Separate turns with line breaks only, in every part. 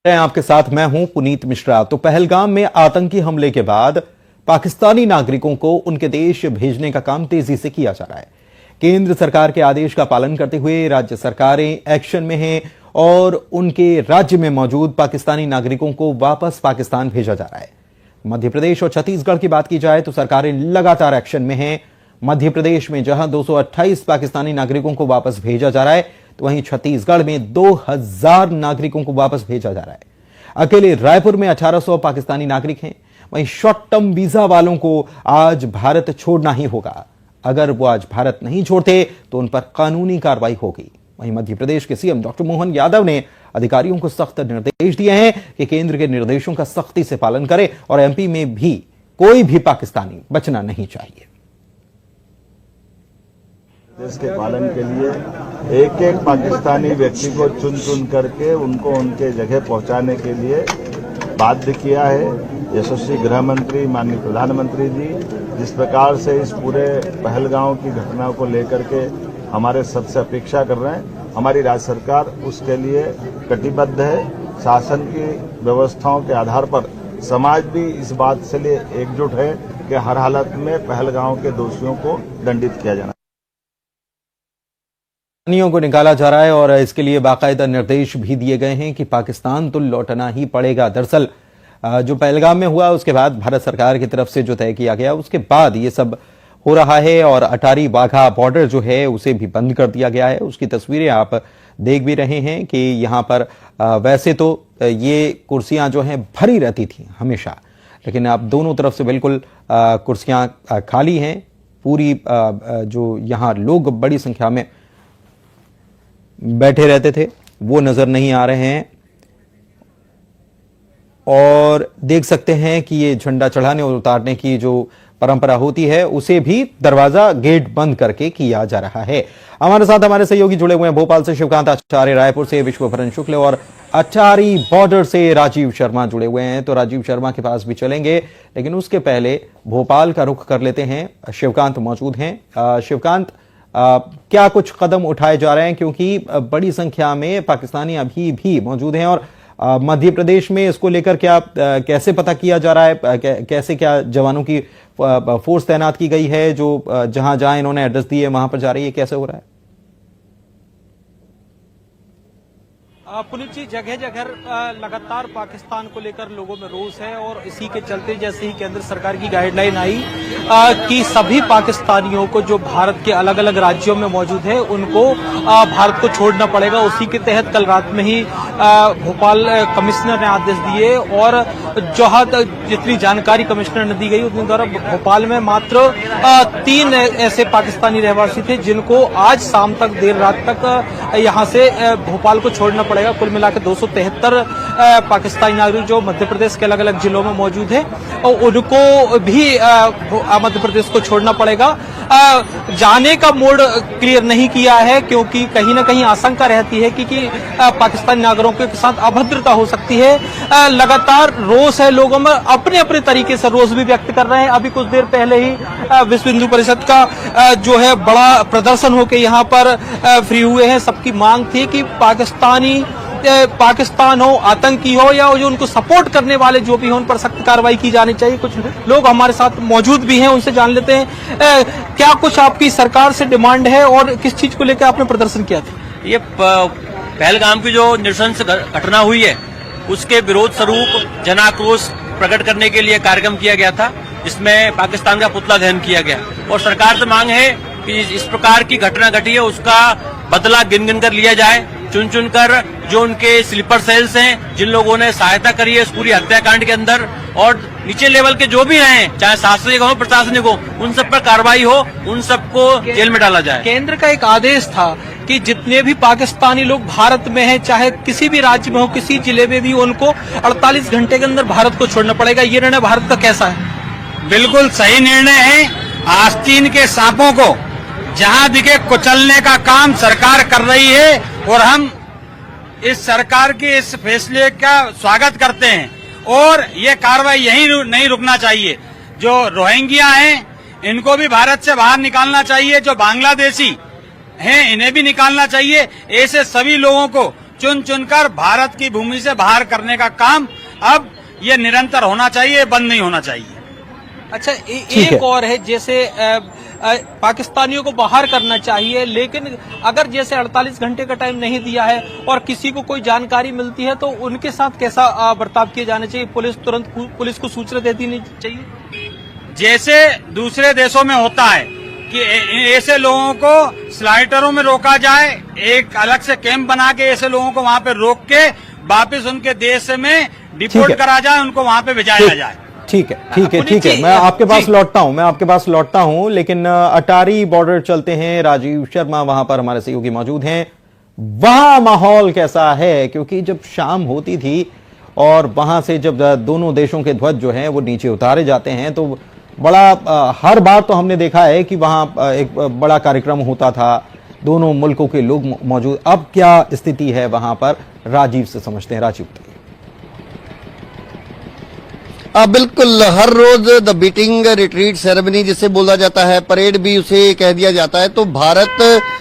आपके साथ मैं हूं पुनीत मिश्रा। तो पहलगाम में आतंकी हमले के बाद पाकिस्तानी नागरिकों को उनके देश भेजने का काम तेजी से किया जा रहा है। केंद्र सरकार के आदेश का पालन करते हुए राज्य सरकारें एक्शन में हैं और उनके राज्य में मौजूद पाकिस्तानी नागरिकों को वापस पाकिस्तान भेजा जा रहा है। मध्य प्रदेश और छत्तीसगढ़ की बात की जाए तो सरकारें लगातार एक्शन में हैं। मध्य प्रदेश में जहां 228 पाकिस्तानी नागरिकों को वापस भेजा जा रहा है, तो वहीं छत्तीसगढ़ में 2000 नागरिकों को वापस भेजा जा रहा है। अकेले रायपुर में 1800 पाकिस्तानी नागरिक हैं। वहीं शॉर्ट टर्म वीजा वालों को आज भारत छोड़ना ही होगा। अगर वो आज भारत नहीं छोड़ते तो उन पर कानूनी कार्रवाई होगी। वहीं मध्य प्रदेश के सीएम डॉक्टर मोहन यादव ने अधिकारियों को सख्त निर्देश दिए हैं कि केंद्र के निर्देशों का सख्ती से पालन करें और एमपी में भी कोई भी पाकिस्तानी बचना नहीं चाहिए।
देश के पालन के लिए एक एक पाकिस्तानी व्यक्ति को चुन चुन करके उनको उनके जगह पहुंचाने के लिए बाध्य किया है। यशस्वी गृह मंत्री माननीय प्रधानमंत्री जी जिस प्रकार से इस पूरे पहलगांव की घटना को लेकर के हमारे सबसे अपेक्षा कर रहे हैं, हमारी राज्य सरकार उसके लिए कटिबद्ध है। शासन की व्यवस्थाओं के आधार पर समाज भी इस बात से लिए एकजुट है कि हर हालत में पहलगांव के दोषियों को दंडित किया जाना।
को निकाला जा रहा है और इसके लिए बाकायदा निर्देश भी दिए गए हैं कि पाकिस्तान तो लौटना ही पड़ेगा। दरअसल जो पहलगाम में हुआ उसके बाद भारत सरकार की तरफ से जो तय किया गया उसके बाद ये सब हो रहा है और अटारी वाघा बॉर्डर जो है उसे भी बंद कर दिया गया है। उसकी तस्वीरें आप देख भी रहे हैं कि यहां पर वैसे तो ये कुर्सियां जो हैं भरी रहती थी हमेशा, लेकिन अब दोनों तरफ से बिल्कुल कुर्सियां खाली हैं। पूरी जो यहां लोग बड़ी संख्या में बैठे रहते थे वो नजर नहीं आ रहे हैं और देख सकते हैं कि ये झंडा चढ़ाने और उतारने की जो परंपरा होती है उसे भी दरवाजा गेट बंद करके किया जा रहा है। हमारे साथ हमारे सहयोगी जुड़े हुए हैं। भोपाल से शिवकांत आचार्य, रायपुर से विश्वभरण शुक्ल और अटारी बॉर्डर से राजीव शर्मा जुड़े हुए हैं। तो राजीव शर्मा के पास भी चलेंगे, लेकिन उसके पहले भोपाल का रुख कर लेते हैं। शिवकांत मौजूद हैं। शिवकांत, क्या कुछ कदम उठाए जा रहे हैं, क्योंकि बड़ी संख्या में पाकिस्तानी अभी भी मौजूद हैं और मध्य प्रदेश में इसको लेकर क्या कैसे पता किया जा रहा है, कैसे क्या जवानों की फोर्स तैनात की गई है जो जहां जहां इन्होंने एड्रेस दिए वहां पर जा रही है, कैसे हो रहा है?
पुनीत जी, जगह जगह लगातार पाकिस्तान को लेकर लोगों में रोष है और इसी के चलते जैसे ही केंद्र सरकार की गाइडलाइन आई कि सभी पाकिस्तानियों को जो भारत के अलग अलग राज्यों में मौजूद है उनको भारत को छोड़ना पड़ेगा, उसी के तहत कल रात में ही भोपाल कमिश्नर ने आदेश दिए और जितनी जानकारी कमिश्नर ने दी गई उतने द्वारा भोपाल में मात्र 3 ऐसे पाकिस्तानी रहवासी थे जिनको आज शाम तक देर रात तक यहां से भोपाल को छोड़ना पड़ेगा। कुल मिलाकर 273 पाकिस्तानी नागरिक जो मध्य प्रदेश के अलग अलग जिलों में मौजूद हैं और उनको भी मध्य प्रदेश को छोड़ना पड़ेगा। जाने का मोड क्लियर नहीं किया है क्योंकि कहीं ना कहीं आशंका रहती है कि पाकिस्तानी नागरिकों के साथ अभद्रता हो सकती है। लगातार रोष है लोगों में, अपने अपने तरीके से रोष भी व्यक्त कर रहे हैं। अभी कुछ देर पहले ही विश्व हिंदू परिषद का जो है बड़ा प्रदर्शन होकर यहाँ पर फ्री हुए हैं। सबकी मांग थी कि पाकिस्तान हो, आतंकी हो या जो उनको सपोर्ट करने वाले जो भी हो उन पर सख्त कार्रवाई की जानी चाहिए। कुछ लोग हमारे साथ मौजूद भी हैं, उनसे जान लेते हैं क्या कुछ आपकी सरकार से डिमांड है और किस चीज को लेकर आपने प्रदर्शन किया था?
ये पहलगाम की जो नृशंस घटना हुई है उसके विरोध स्वरूप जन आक्रोश प्रकट करने के लिए कार्यक्रम किया गया था, जिसमें पाकिस्तान का पुतला दहन किया गया और सरकार से मांग है कि इस प्रकार की घटना घटी है उसका बदला गिन गिन कर लिया जाए। चुन चुन कर जो उनके स्लीपर सेल्स हैं, जिन लोगों ने सहायता करी है इस पूरी हत्याकांड के अंदर, और नीचे लेवल के जो भी हैं, चाहे शासनिक हो प्रशासनिक हो, उन सब पर कार्रवाई हो, उन सबको जेल में डाला जाए।
केंद्र का एक आदेश था कि जितने भी पाकिस्तानी लोग भारत में हैं, चाहे किसी भी राज्य में हो, किसी जिले में भी, उनको 48 घंटे के अंदर भारत को छोड़ना पड़ेगा। ये निर्णय भारत का कैसा है?
बिल्कुल सही निर्णय है। आस्तीन के सांपों को जहां दिखे कुचलने का काम सरकार कर रही है और हम इस सरकार के इस फैसले का स्वागत करते हैं और ये कार्रवाई यहीं नहीं रुकना चाहिए। जो रोहिंग्या हैं इनको भी भारत से बाहर निकालना चाहिए, जो बांग्लादेशी हैं इन्हें भी निकालना चाहिए। ऐसे सभी लोगों को चुन चुनकर भारत की भूमि से बाहर करने का काम अब ये निरंतर होना चाहिए, बंद नहीं होना चाहिए।
अच्छा, एक और है, जैसे पाकिस्तानियों को बाहर करना चाहिए, लेकिन अगर जैसे 48 घंटे का टाइम नहीं दिया है और किसी को कोई जानकारी मिलती है तो उनके साथ कैसा बर्ताव किया जाना चाहिए? पुलिस तुरंत पुलिस को सूचना दे देनी चाहिए,
जैसे दूसरे देशों में होता है कि ऐसे लोगों को स्लाइटरों में रोका जाए, एक अलग से कैंप बना के ऐसे लोगों को वहां पे रोक के वापस उनके देश में डिपोर्ट करा जाए, उनको वहां पे भेजाया जाए।
ठीक है, मैं आपके पास लौटता हूं, लेकिन अटारी बॉर्डर चलते हैं। राजीव शर्मा वहां पर हमारे सहयोगी मौजूद हैं। वहां माहौल कैसा है? क्योंकि जब शाम होती थी और वहां से जब दोनों देशों के ध्वज जो हैं वो नीचे उतारे जाते हैं तो बड़ा हर बार तो हमने देखा है कि वहां एक बड़ा कार्यक्रम होता था, दोनों मुल्कों के लोग मौजूद। अब क्या स्थिति है वहां पर? राजीव से समझते हैं। राजीव,
बिल्कुल, हर रोज द बीटिंग रिट्रीट सेरेमनी जिसे बोला जाता है, परेड भी उसे कह दिया जाता है। तो भारत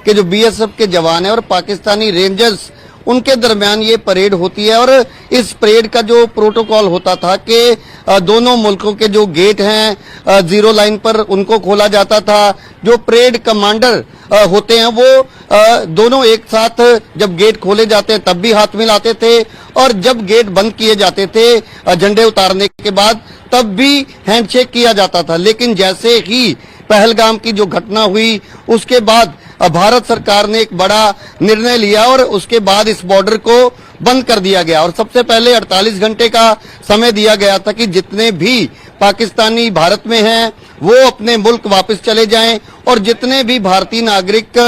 के जो बीएसएफ के जवान हैं और पाकिस्तानी रेंजर्स, उनके दरमियान ये परेड होती है। और इस परेड का जो प्रोटोकॉल होता था कि दोनों मुल्कों के जो गेट हैं जीरो लाइन पर उनको खोला जाता था। जो परेड कमांडर होते हैं वो दोनों एक साथ जब गेट खोले जाते हैं तब भी हाथ मिलाते थे, और जब गेट बंद किए जाते थे झंडे उतारने के बाद तब भी हैंडशेक किया जाता था। लेकिन जैसे ही पहलगाम की जो घटना हुई उसके बाद भारत सरकार ने एक बड़ा निर्णय लिया और उसके बाद इस बॉर्डर को बंद कर दिया गया। और सबसे पहले 48 घंटे का समय दिया गया था कि जितने भी पाकिस्तानी भारत में हैं वो अपने मुल्क वापस चले जाएं, और जितने भी भारतीय नागरिक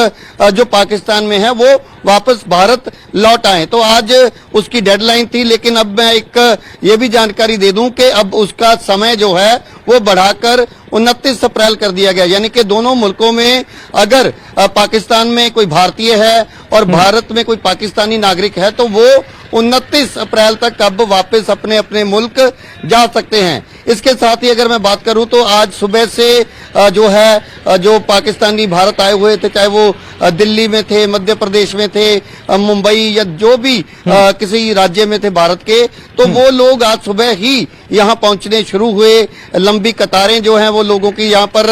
जो पाकिस्तान में हैं वो वापस भारत लौट आए। तो आज उसकी डेडलाइन थी, लेकिन अब मैं एक ये भी जानकारी दे दूं कि अब उसका समय जो है वो बढ़ाकर 29 अप्रैल कर दिया गया। यानी कि दोनों मुल्कों में अगर पाकिस्तान में कोई भारतीय है और भारत में कोई पाकिस्तानी नागरिक है तो वो 29 अप्रैल तक अब वापस अपने अपने मुल्क जा सकते हैं। इसके साथ ही अगर मैं बात करूं तो आज सुबह से जो है जो पाकिस्तानी भारत आए हुए थे, चाहे वो दिल्ली में थे, मध्य प्रदेश में थे, मुंबई या जो भी किसी राज्य में थे भारत के, तो वो लोग आज सुबह ही यहाँ पहुंचने शुरू हुए। लंबी कतारें जो हैं वो लोगों की यहाँ पर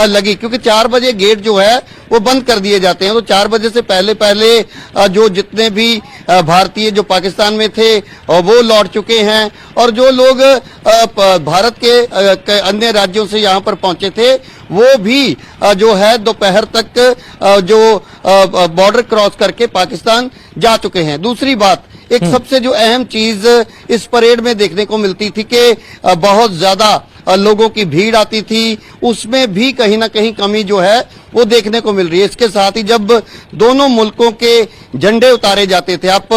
लगी, क्योंकि 4 बजे गेट जो है वो बंद कर दिए जाते हैं। तो 4 बजे से पहले पहले जो जितने भी भारतीय जो पाकिस्तान में थे वो लौट चुके हैं, और जो लोग भारत के अन्य राज्यों से यहाँ पर पहुंचे थे वो भी जो है दोपहर तक जो बॉर्डर क्रॉस करके पाकिस्तान जा चुके हैं। दूसरी बात, एक सबसे जो अहम चीज इस परेड में देखने को मिलती थी कि बहुत ज्यादा लोगों की भीड़ आती थी, उसमें भी कहीं ना कहीं कमी जो है वो देखने को मिल रही है। इसके साथ ही जब दोनों मुल्कों के झंडे उतारे जाते थे, आप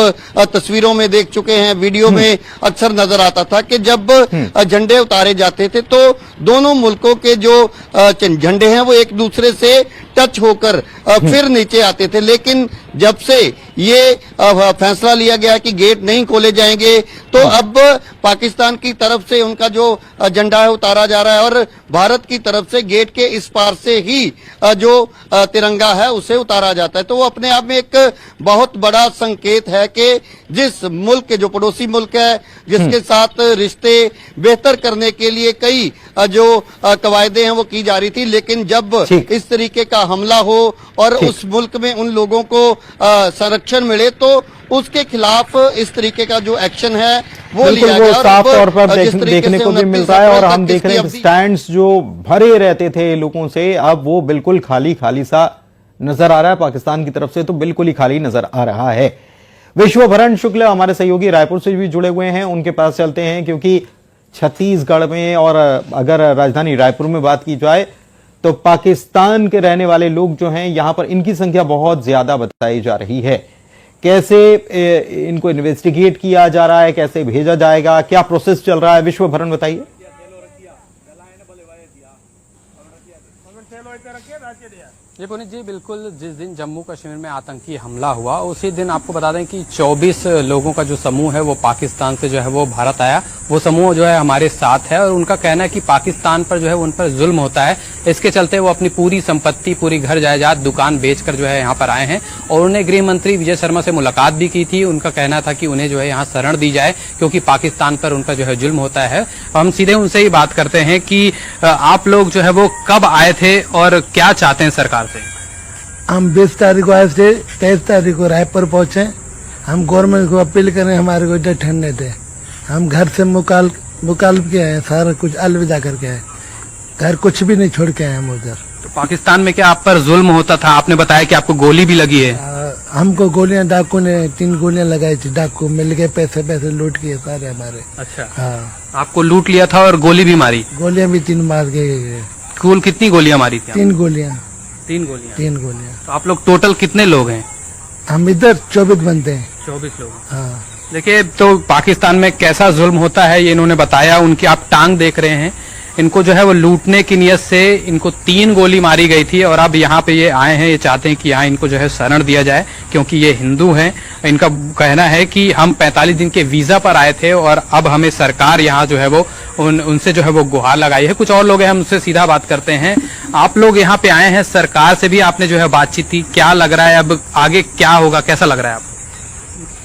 तस्वीरों में देख चुके हैं, वीडियो में अक्सर नजर आता था कि जब झंडे उतारे जाते थे तो दोनों मुल्कों के जो झंडे हैं वो एक दूसरे से टच होकर फिर नीचे आते थे। लेकिन जब से ये फैसला लिया गया कि गेट नहीं खोले जाएंगे तो अब पाकिस्तान की तरफ से उनका जो झंडा है उतारा जा रहा है और भारत की तरफ से गेट के इस पार से ही जो तिरंगा है उसे उतारा जाता है। तो वो अपने आप में एक बहुत बड़ा संकेत है कि जिस मुल्क के जो पड़ोसी मुल्क है जिसके साथ रिश्ते बेहतर करने के लिए कई जो कवायदे हैं वो की जा रही थी, लेकिन जब इस तरीके का हमला हो और उस मुल्क में उन लोगों को संरक्षण मिले तो उसके खिलाफ इस तरीके का जो एक्शन है वो लिया गया।
साफ तौर पर देखने को भी मिलता है, और हम देख रहे हैं स्टैंड्स जो भरे रहते थे लोगों से अब वो बिल्कुल खाली खाली सा नजर आ रहा है। पाकिस्तान की तरफ से तो बिल्कुल ही खाली नजर आ रहा है। विश्वभरण शुक्ल हमारे सहयोगी रायपुर से भी जुड़े हुए हैं, उनके पास चलते हैं, क्योंकि छत्तीसगढ़ में और अगर राजधानी रायपुर में बात की जाए तो पाकिस्तान के रहने वाले लोग जो हैं यहां पर इनकी संख्या बहुत ज्यादा बताई जा रही है। कैसे इनको इन्वेस्टिगेट किया जा रहा है, कैसे भेजा जाएगा, क्या प्रोसेस चल रहा है, विश्वभरण बताइए।
जी पुनीत जी, बिल्कुल जिस दिन जम्मू कश्मीर में आतंकी हमला हुआ उसी दिन आपको बता दें कि 24 लोगों का जो समूह है वो पाकिस्तान से जो है वो भारत आया। वो समूह जो है हमारे साथ है और उनका कहना है कि पाकिस्तान पर जो है उन पर जुल्म होता है। इसके चलते वो अपनी पूरी संपत्ति, पूरी घर जायदाद, दुकान बेचकर जो है यहाँ पर आए हैं और उन्हें गृह मंत्री विजय शर्मा से मुलाकात भी की थी। उनका कहना था कि उन्हें जो है यहाँ शरण दी जाए क्योंकि पाकिस्तान पर उनका जो है जुल्म होता है। हम सीधे उनसे ही बात करते हैं कि आप लोग जो है वो कब आए थे और क्या चाहते हैं सरकार से?
हम 20 तारीख को आए थे, 23 तारीख को रायपुर पहुंचे। हम गवर्नमेंट को अपील करें हमारे को इधर ठहरने दे। हम घर से मुकालब के आए, सारा कुछ अलविदा करके आए, घर कुछ भी नहीं छोड़ के आए हम उधर।
तो पाकिस्तान में क्या आप पर जुल्म होता था? आपने बताया कि आपको गोली भी लगी है।
हमको गोलियां डाकू ने 3 गोलियां लगाई थी, डाकू मिल गए, पैसे लूट किए सारे हमारे।
अच्छा,
हाँ,
आपको लूट लिया था और गोली भी मारी?
गोलियां भी 3 मार गए।
कुल कितनी गोलियां मारी थी?
3 गोलियां।
3 गोलियां।
3 गोलियां।
तो आप लोग टोटल कितने लोग हैं?
हम इधर 24 बनते हैं।
24 लोग।
हाँ,
देखिए, तो पाकिस्तान में कैसा जुल्म होता है ये इन्होंने बताया। उनकी आप टांग देख रहे हैं, इनको जो है वो लूटने की नियत से इनको 3 गोली मारी गई थी और अब यहाँ पे ये आए हैं। ये चाहते हैं कि यहाँ इनको जो है शरण दिया जाए क्योंकि ये हिंदू हैं। इनका कहना है कि हम 45 दिन के वीजा पर आए थे और अब हमें सरकार यहाँ जो है वो उनसे जो है वो गुहार लगाई है। कुछ और लोग हैं, हम उनसे सीधा बात करते हैं। आप लोग यहाँ पे आए हैं, सरकार से भी आपने जो है बातचीत की, क्या लग रहा है अब आगे क्या होगा, कैसा लग रहा है आपको?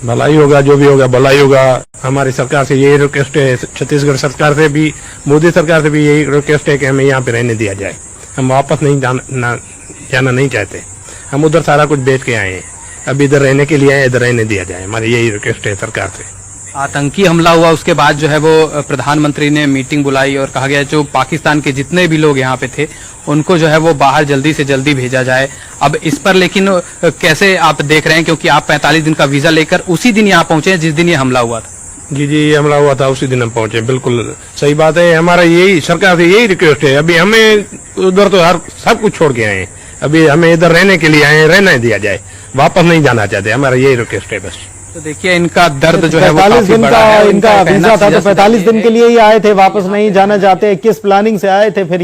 भलाई होगा, जो भी होगा भलाई होगा। हमारी सरकार से यही रिक्वेस्ट है, छत्तीसगढ़ सरकार से भी, मोदी सरकार से भी यही रिक्वेस्ट है कि हमें यहाँ पे रहने दिया जाए। हम वापस नहीं जाना नहीं चाहते। हम उधर सारा कुछ बेच के आए हैं, अब इधर रहने के लिए आए, इधर रहने दिया जाए। हमारी यही रिक्वेस्ट है सरकार से।
आतंकी हमला हुआ उसके बाद जो है वो प्रधानमंत्री ने मीटिंग बुलाई और कहा गया जो पाकिस्तान के जितने भी लोग यहाँ पे थे उनको जो है वो बाहर जल्दी से जल्दी भेजा जाए। अब इस पर लेकिन कैसे आप देख रहे हैं, क्योंकि आप 45 दिन का वीजा लेकर उसी दिन यहाँ पहुंचे जिस दिन ये हमला हुआ था?
जी, हमला हुआ था उसी दिन हम पहुंचे। बिल्कुल सही बात है। हमारा यही सरकार से यही रिक्वेस्ट है। अभी हमें उधर तो सब कुछ छोड़ के आए हैं, अभी हमें इधर रहने के लिए आए, रहने दिया जाए, वापस नहीं जाना चाहते। हमारा यही रिक्वेस्ट है बस।
तो देखिए, इनका दर्द जो है वो
45
काफी
दिन
बड़ा
का
है।
इनका वीजा था तो 45 दिन के लिए ही आए थे, वापस नहीं जाना चाहते। किस प्लानिंग से आए थे फिर?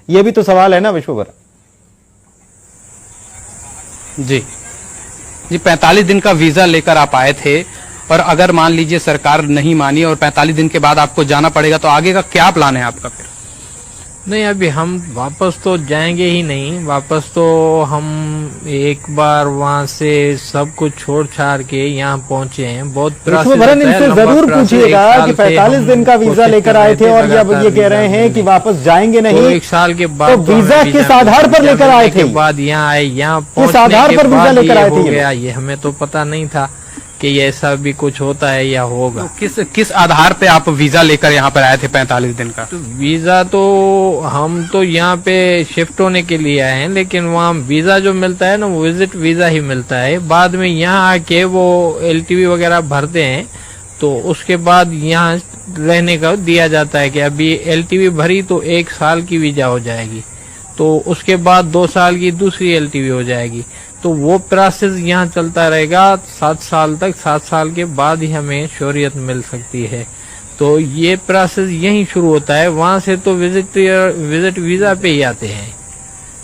ये भी तो सवाल है ना विश्वभर।
जी 45 दिन का वीजा लेकर आप आए थे और अगर मान लीजिए सरकार नहीं मानी और 45 दिन के बाद आपको जाना पड़ेगा तो आगे का क्या प्लान है आपका फिर?
नहीं, अभी हम वापस तो जाएंगे ही नहीं। वापस तो हम एक बार वहाँ से सब कुछ छोड़ छाड़ के यहाँ पहुँचे हैं। बहुत
विश्वभरन इनसे जरूर पूछिएगा कि 45 दिन का वीजा लेकर आए थे और अब ये कह रहे हैं कि वापस जाएंगे नहीं।
तो 1 साल के बाद
तो वीजा किस आधार पर लेकर आए थे?
बाद यहाँ आए, यहाँ
किस आधार पर वीजा लेकर आए थे?
ये हमें तो पता नहीं था कि ऐसा भी कुछ होता है या होगा।
तो किस आधार पे आप वीजा लेकर यहाँ पर आए थे 45 दिन का?
तो वीजा तो हम तो यहाँ पे शिफ्ट होने के लिए आए हैं, लेकिन वहाँ वीजा जो मिलता है ना वो विजिट वीजा ही मिलता है। बाद में यहाँ आके वो LTV वगैरह भरते हैं तो उसके बाद यहाँ रहने का दिया जाता है कि अभी LTV भरी तो 1 साल की वीजा हो जाएगी, तो उसके बाद 2 साल की दूसरी LTV हो जाएगी। तो वो प्रोसेस यहाँ चलता रहेगा 7 साल तक। 7 साल के बाद ही हमें शोरियत मिल सकती है। तो ये प्रोसेस यहीं शुरू होता है, वहाँ से तो विजिट वीजा पे ही आते हैं।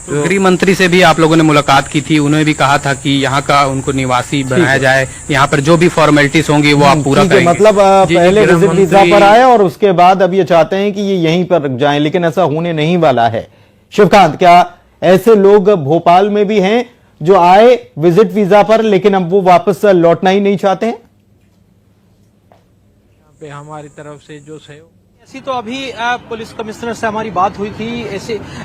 तो गृह मंत्री से भी आप लोगों ने मुलाकात की थी, उन्होंने भी कहा था कि यहाँ का उनको निवासी बनाया जाए, यहाँ पर जो भी फॉर्मेलिटीज होंगी वो आप पूरा करेंगे।
मतलब पहले विजिट वीजा पर आए और उसके बाद अब ये चाहते हैं कि ये यहीं पर जाएं, लेकिन ऐसा होने नहीं वाला है। शिवकांत, क्या ऐसे लोग भोपाल में भी हैं जो आए विजिट वीजा पर लेकिन अब वो वापस लौटना ही नहीं चाहते हैं?
यहाँ पे हमारी तरफ से जो सहयोग।
ऐसी तो अभी पुलिस कमिश्नर से हमारी बात हुई थी,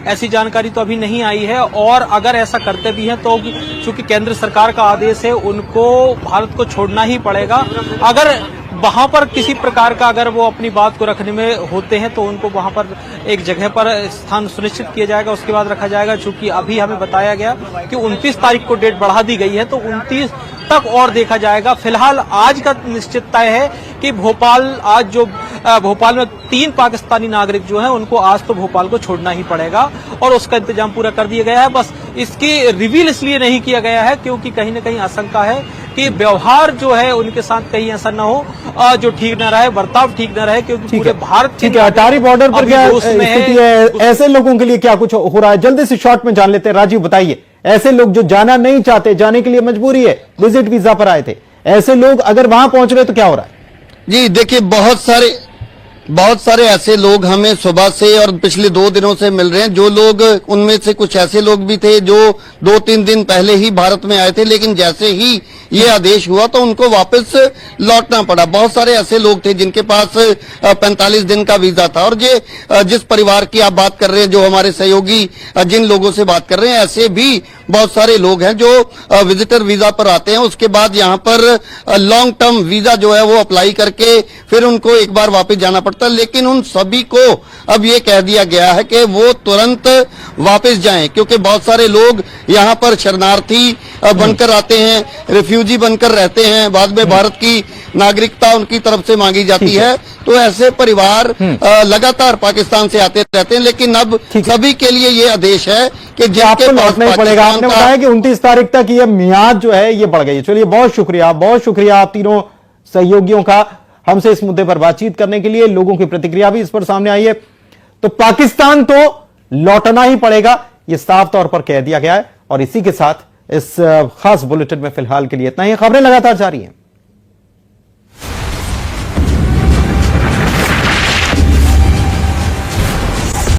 ऐसी जानकारी तो अभी नहीं आई है। और अगर ऐसा करते भी हैं तो चूंकि केंद्र सरकार का आदेश है उनको भारत को छोड़ना ही पड़ेगा। अगर वहां पर किसी प्रकार का अगर वो अपनी बात को रखने में होते हैं तो उनको वहां पर एक जगह पर स्थान सुनिश्चित किया जाएगा, उसके बाद रखा जाएगा। चूंकि अभी हमें बताया गया कि 29 तारीख को डेट बढ़ा दी गई है तो 29 तक और देखा जाएगा। फिलहाल आज का निश्चित तय है कि भोपाल में 3 पाकिस्तानी नागरिक जो हैं उनको आज तो भोपाल को छोड़ना ही पड़ेगा और उसका इंतजाम पूरा कर दिया गया है। बस इसकी रिवील इसलिए नहीं किया गया है क्योंकि कहीं न कहीं आशंका है कि व्यवहार जो है उनके साथ कहीं ऐसा न हो जो ठीक न रहे, बर्ताव ठीक न रहे, क्योंकि पूरे भारत
ठीक है। अटारी बॉर्डर पर क्या स्थिति है? ऐसे लोगों के लिए क्या कुछ हो रहा है? जल्दी से शॉर्ट में जान लेते हैं। राजीव, बताइए ऐसे लोग जो जाना नहीं चाहते, जाने के लिए मजबूरी है, विजिट वीजा पर आए थे, ऐसे लोग अगर वहां पहुंच रहे तो क्या हो रहा है?
जी देखिए, बहुत सारे ऐसे लोग हमें सुबह से और पिछले 2 दिनों से मिल रहे हैं। जो लोग, उनमें से कुछ ऐसे लोग भी थे जो 2-3 दिन पहले ही भारत में आए थे, लेकिन जैसे ही ये आदेश हुआ तो उनको वापस लौटना पड़ा। बहुत सारे ऐसे लोग थे जिनके पास 45 दिन का वीजा था। और जिस परिवार की आप बात कर रहे हैं, जो हमारे सहयोगी जिन लोगों से बात कर रहे हैं, ऐसे भी बहुत सारे लोग हैं जो विजिटर वीजा पर आते हैं, उसके बाद यहाँ पर लॉन्ग टर्म वीजा जो है वो अप्लाई करके फिर उनको एक बार वापस जाना पड़ता है। लेकिन उन सभी को अब ये कह दिया गया है कि वो तुरंत वापस जाएं, क्योंकि बहुत सारे लोग यहाँ पर शरणार्थी बनकर आते हैं, रिफ्यूजी बनकर रहते हैं, बाद में भारत की नागरिकता उनकी तरफ से मांगी जाती है। तो ऐसे परिवार लगातार पाकिस्तान से आते रहते हैं। लेकिन अब सभी के लिए ये आदेश है कि
आपको लौटना ही पड़ेगा। आपने बताया कि 29 तारीख तक ये मियाद जो है ये बढ़ गई है। चलिए, बहुत शुक्रिया आप तीनों सहयोगियों का हमसे इस मुद्दे पर बातचीत करने के लिए। लोगों की प्रतिक्रिया भी इस पर सामने आई है। तो पाकिस्तान तो लौटना ही पड़ेगा, यह साफ तौर पर कह दिया गया है। और इसी के साथ इस खास बुलेटिन में फिलहाल के लिए इतना ही। खबरें लगातार जारी हैं।